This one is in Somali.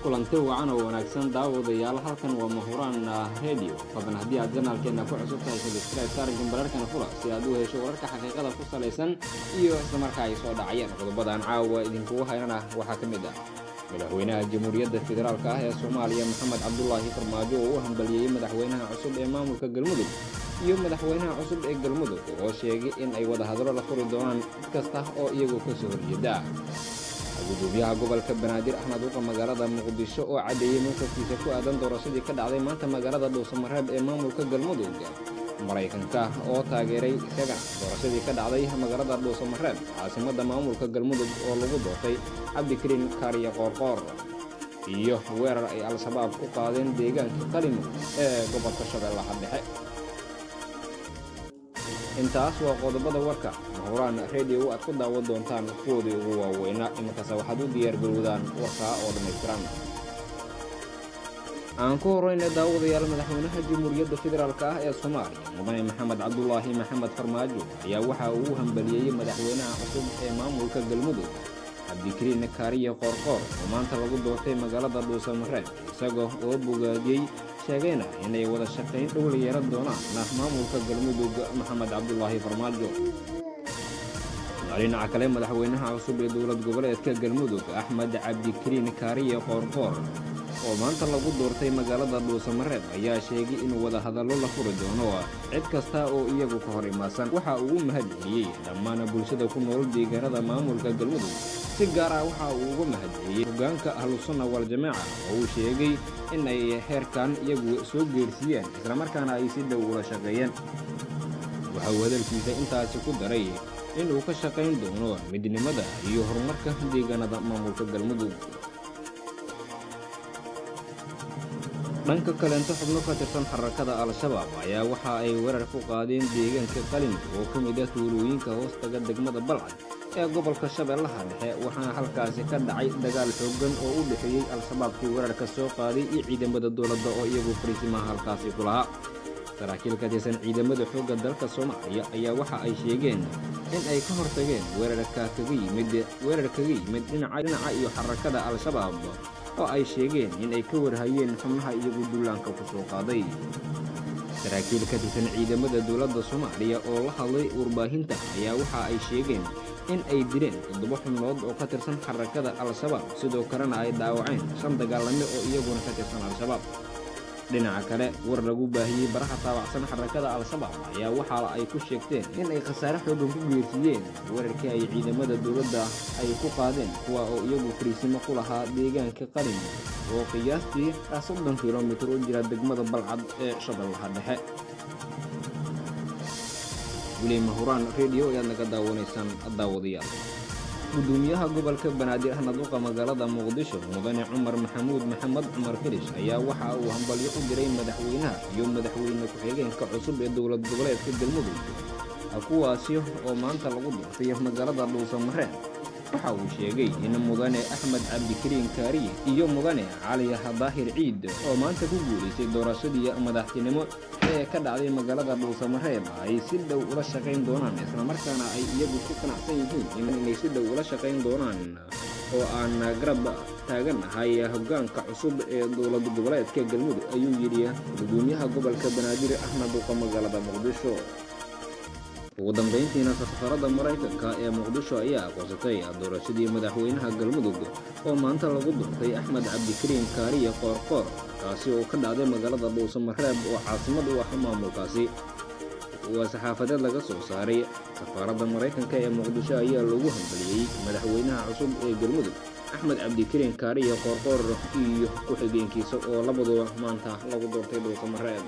kulanti wacan oo wanaagsan daawadayaal halkan waa Mahuraan Radio fadlan haddii aad janaalkeena ku cusub tahay subscribe saar gambararkana fura si aad u hesho wararka xaqiiqada ku saleysan iyo isla markaa ay soo dhacayaan qodobadan caawa idinku haynana waxaa ka mid ah madaxweynaha jamhuuriyadda federaalka ah ee Soomaaliya Maxamed Cabdullaahi Farmaajo oo u hambaliyay madaxweynaha cusub ee maamulka Galmudug iyo madaxweynaha cusub ee Galmudug oo sheegay in ay wada hadalo la furi doonaan kasta oo iyagu ka soo horjeeda gudoomiyaha gobolka Banaadir Axmed Uqa magaalada Muqdisho oo cadeeyay mowqifkiisa ku aadan doorashadii ka dhacday maanta magaalada Dhuusamareeb ee maamulka Galmudug Mareykanka oo taageeray isaga doorashadii ka dhacday magaalada Dhuusamareeb caasimadda maamulka Galmudug oo lagu doortay Cabdikariin Kaariye Qoorqoor iyo weerar ay al-shabaab ku qaadeen deegaanka Qalimo ee gobolka Shabeellaha Dhexe intaas waa qodobada warka Mahuraan Radio aad ku daawan doontaan kuwoodii ugu waaweynaa iminkaas waxaad u diyaar garowdaan warka oo dhammaystiran aan ku horeyna daawadayaal madaxweynaha jamhuuriyadda federaalka ah ee Soomaaliya mudane Maxamed Cabdullaahi Maxamed Farmaajo ayaa waxa uu hambaliyay madaxweynaha cusub ee maamulka Galmudug Cabdikariin Kaariye Qoorqoor oo maanta lagu doortay magaalada Dhuusamareeb isagoo oo bogaadiyay sheegayna inay wada shaqayn dhow la yeelan doonaan maamulka Galmudug Maxamed Cabdullaahi Farmaajo dhinaca kale madaxweynaha cusub ee dowlad goboleedka Galmudug Axmed Cabdikariin Kaariye Qoorqoor oo maanta lagu doortay magaalada Dhuusamareeb ayaa sheegay in wada hadallo la furi doono cid kasta oo iyagu ka hor imaasan waxa uu mahadceliyay dhammaan bulshada ku nool deegaanada maamulka Galmudug si gaar ah waxa uu uga mahadceliyay hoggaanka Ahlusunnah wal Jamaaca oo uu sheegay in ay heerkan iyagu soo geersiiyeen isla markaana ay si dhow ula shaqeeyeen waxa uu hadalkiisa intaasi ku daray in uu ka shaqayn doono midnimada iyo horumarka deegaanada maamulka Galmudug dhanka kale xubno ka tirsan xarakada al-shabaab ayaa waxa ay weerar ku qaadeen deegaanka Qalimo oo ka mid ah tuulooyinka hoostaga degmada Balcad ee gobolka Shabeellaha Dhexe waxaana halkaasi ka dhacay dagaal xooggan oo u dhaxeeyay al-shabaabkii weerarka soo qaaday iyo ciidamada dowladda oo iyagu fariisimaha halkaasi ku lahaa saraakiil ka tirsan ciidamada xoogga dalka Soomaaliya ayaa waxa ay sheegeen in ay ka hortageen weerarka kaga yimid dhinaca iyo xarakada al-shabaab oo ay sheegeen in ay ka warhayeen xubnaha iyagu duulaanka ku soo qaaday saraakiil ka tirsan ciidamada dowladda Soomaaliya oo la hadlay warbaahinta ayaa waxa ay sheegeen in ay dileen 7 xubnood oo ka tirsan xarakada al-shabaab sidoo kalena ay dhaawaceen 5 dagaalame oo iyaguna ka tirsan al-shabaab dhinaca kale war lagu baahiyay baraha taabacsan xarakada al-shabaab ayaa waxa ay ku sheegteen in ay khasaare xooggan ku geersiiyeen weerarkii ay ciidamada dowladda ay ku qaadeen kuwa oo iyagu fariisimo ku lahaa deegaanka Qalimo oo qiyaastii 30 kiiloomitir u jira degmada Balcad ee Shabeellaha Dhexe Mahuraan Radio ayaa naga daawanaysaan daawadayaal gudoomiyaha gobolka Banaadir Axmed Uqa magaalada Muqdisho mudane Cumar Maxamuud Maxamed Cumar Firish ayaa waxa uu hambalyo u diray madaxweynaha iyo madaxweyne ku-xigeenka cusub ee dowlad goboleedka Galmudug kuwaasi oo maanta lagu doortay magaalada Dhuusamareeb waxa uu sheegay in mudane Axmed Cabdikariin Kaariye iyo mudane Cali Daahir Ciid oo maanta ku guuleystay doorashadii madaxtinimo ee ka dhacday magaalada Dhuusamareeb ay si dhow ula shaqayn doonaan isla markaana ay iyagu ku qanacsan yihiin inay si dhow ula shaqayn doonaan oo aan garab taaganahay hoggaanka cusub ee dowlad goboleedka Galmudug ayuu yiri gudoomiyaha gobolka Banaadir Axmed Uqa magaalada Muqdisho ugu dambeyntiina safarada Mareykanka ee Muqdisho ayaa aqoonsatay doorashadii madaxweynaha Galmudug oo maanta lagu doortay Axmed Cabdikariin Kaariye Qoorqoor kaasi oo ka dhacday magaalada Dhuusamareeb oo caasimad u ah maamulkaasi waa saxaafadeed laga soo saaray safarada Mareykanka ee Muqdisho ayaa lagu hambaliyay madaxweynaha cusub ee Galmudug Axmed Cabdikariin Kaariye Qoorqoor iyo ku-xigeenkiisa oo labaduba maanta lagu doortay Dhuusamareeb